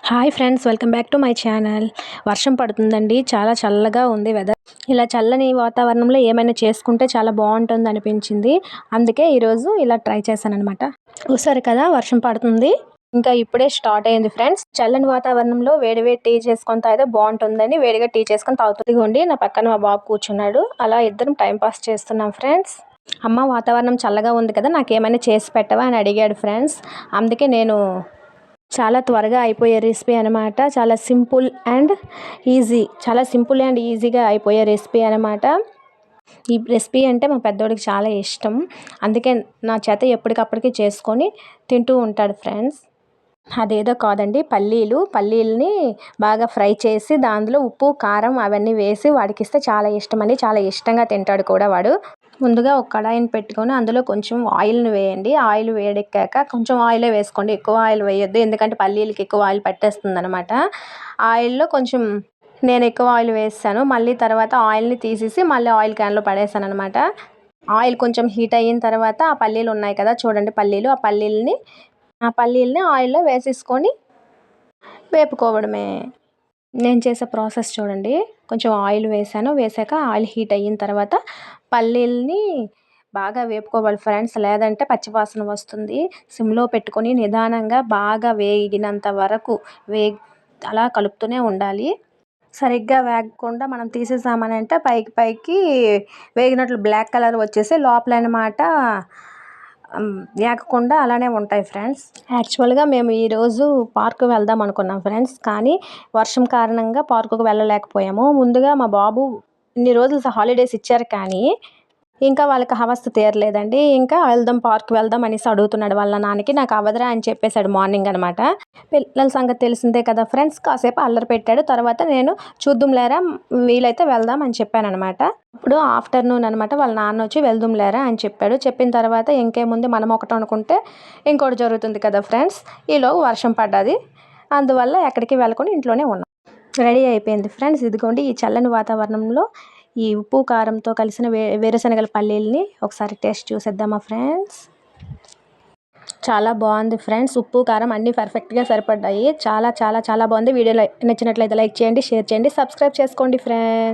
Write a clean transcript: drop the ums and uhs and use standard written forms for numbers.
Hi friends, welcome back to my channel. వర్షం పడుతుందండి. చాలా చల్లగా ఉంది వెదర్. ఇలా చల్లని వాతావరణంలో ఏమైనా చేసుకుంటే చాలా బాగుంటుంది అనిపించింది. అందుకే ఈరోజు ఇలా ట్రై చేశాను అనమాట. చూసారు కదా, వర్షం పడుతుంది. ఇంకా ఇప్పుడే స్టార్ట్ అయింది ఫ్రెండ్స్. చల్లని వాతావరణంలో వేడివేడి టీ చేసుకొని తాగితే బాగుంటుందని వేడిగా టీ చేసుకొని తాగుతుంది. నా పక్కన మా బాబు కూర్చున్నాడు. అలా ఇద్దరం టైం పాస్ చేస్తున్నాం ఫ్రెండ్స్. అమ్మ, వాతావరణం చల్లగా ఉంది కదా, నాకేమైనా చేసి పెట్టవా అని అడిగాడు ఫ్రెండ్స్. అందుకే నేను చాలా త్వరగా అయిపోయే రెసిపీ అనమాట. చాలా సింపుల్ అండ్ ఈజీగా అయిపోయే రెసిపీ అనమాట. ఈ రెసిపీ అంటే మా పెద్దోడికి చాలా ఇష్టం. అందుకే నా చేత ఎప్పటికప్పటికి చేసుకొని తింటూ ఉంటాడు ఫ్రెండ్స్. అదేదో కాదండి, పల్లీలని బాగా ఫ్రై చేసి దాంట్లో ఉప్పు, కారం అవన్నీ వేసి వాడికి ఇస్తే చాలా ఇష్టం అండి. చాలా ఇష్టంగా తింటాడు కూడా వాడు. ముందుగా ఒక కడాయిని పెట్టుకొని అందులో కొంచెం ఆయిల్ని వేయండి. ఆయిల్ వేడెక్కాక కొంచెం ఆయిలే వేసుకోండి, ఎక్కువ ఆయిల్ వేయొద్దు. ఎందుకంటే పల్లీలకి ఎక్కువ ఆయిల్ పట్టేస్తుంది అనమాట. ఆయిల్లో కొంచెం నేను ఎక్కువ ఆయిల్ వేసాను. మళ్ళీ తర్వాత ఆయిల్ని తీసేసి మళ్ళీ ఆయిల్ క్యాన్లో పడేసాను అనమాట. ఆయిల్ కొంచెం హీట్ అయిన తర్వాత ఆ పల్లీలు ఉన్నాయి కదా చూడండి, ఆ పల్లీలని ఆయిల్లో వేసేసుకొని వేపుకోవడమే. నేను చేసే ప్రాసెస్ చూడండి. కొంచెం ఆయిల్ వేసాను. వేసాక ఆయిల్ హీట్ అయిన తర్వాత పల్లీలని బాగా వేపుకోవాలి ఫ్రెండ్స్, లేదంటే పచ్చివాసన వస్తుంది. సిమ్లో పెట్టుకొని నిదానంగా బాగా వేగినంత వరకు అలా కలుపుతూనే ఉండాలి. సరిగ్గా వేగకుండా మనం తీసేసామని అంటే పైకి వేగినట్లు బ్లాక్ కలర్ వచ్చేసి లోపల అనమాట వేగకుండా అలానే ఉంటాయి ఫ్రెండ్స్. యాక్చువల్గా మేము ఈరోజు పార్కు వెళ్దాం అనుకున్నాం ఫ్రెండ్స్, కానీ వర్షం కారణంగా పార్కుకు వెళ్ళలేకపోయాము. ముందుగా మా బాబు ఇన్ని రోజులు హాలిడేస్ ఇచ్చారు, కానీ ఇంకా వాళ్ళకి హవస్సు తీరలేదండి. ఇంకా పార్క్ వెళ్దాం అనేసి అడుగుతున్నాడు వాళ్ళ నాన్నకి. నాకు అవదరా అని చెప్పేశాడు మార్నింగ్ అనమాట. పిల్లల సంగతి తెలిసిందే కదా ఫ్రెండ్స్. కాసేపు అల్లరి పెట్టాడు. తర్వాత నేను చూద్దాం లేరా, వీలైతే వెళ్దాం అని చెప్పాను అనమాట. ఇప్పుడు ఆఫ్టర్నూన్ అనమాట. వాళ్ళ నాన్న వచ్చి వెళ్దాం లేరా అని చెప్పాడు. చెప్పిన తర్వాత ఇంకేముంది, మనం ఒకటి అనుకుంటే ఇంకోటి జరుగుతుంది కదా ఫ్రెండ్స్. ఈలోగా వర్షం పడ్డది. అందువల్ల ఎక్కడికి వెళ్ళకుండా ఇంట్లోనే ఉన్నాం. రెడీ అయిపోయింది ఫ్రెండ్స్. ఇదిగోండి, ఈ చల్లని వాతావరణంలో ఈ ఉప్పు కారంతో కలిసిన వేరుశనగల పల్లీలని ఒకసారి టేస్ట్ చూసేద్దామా ఫ్రెండ్స్. చాలా బాగుంది ఫ్రెండ్స్. ఉప్పు కారం అన్నీ పర్ఫెక్ట్గా సరిపడ్డాయి. చాలా చాలా చాలా బాగుంది. వీడియో నచ్చినట్లయితే లైక్ చేయండి, షేర్ చేయండి, సబ్స్క్రైబ్ చేసుకోండి ఫ్రెండ్స్.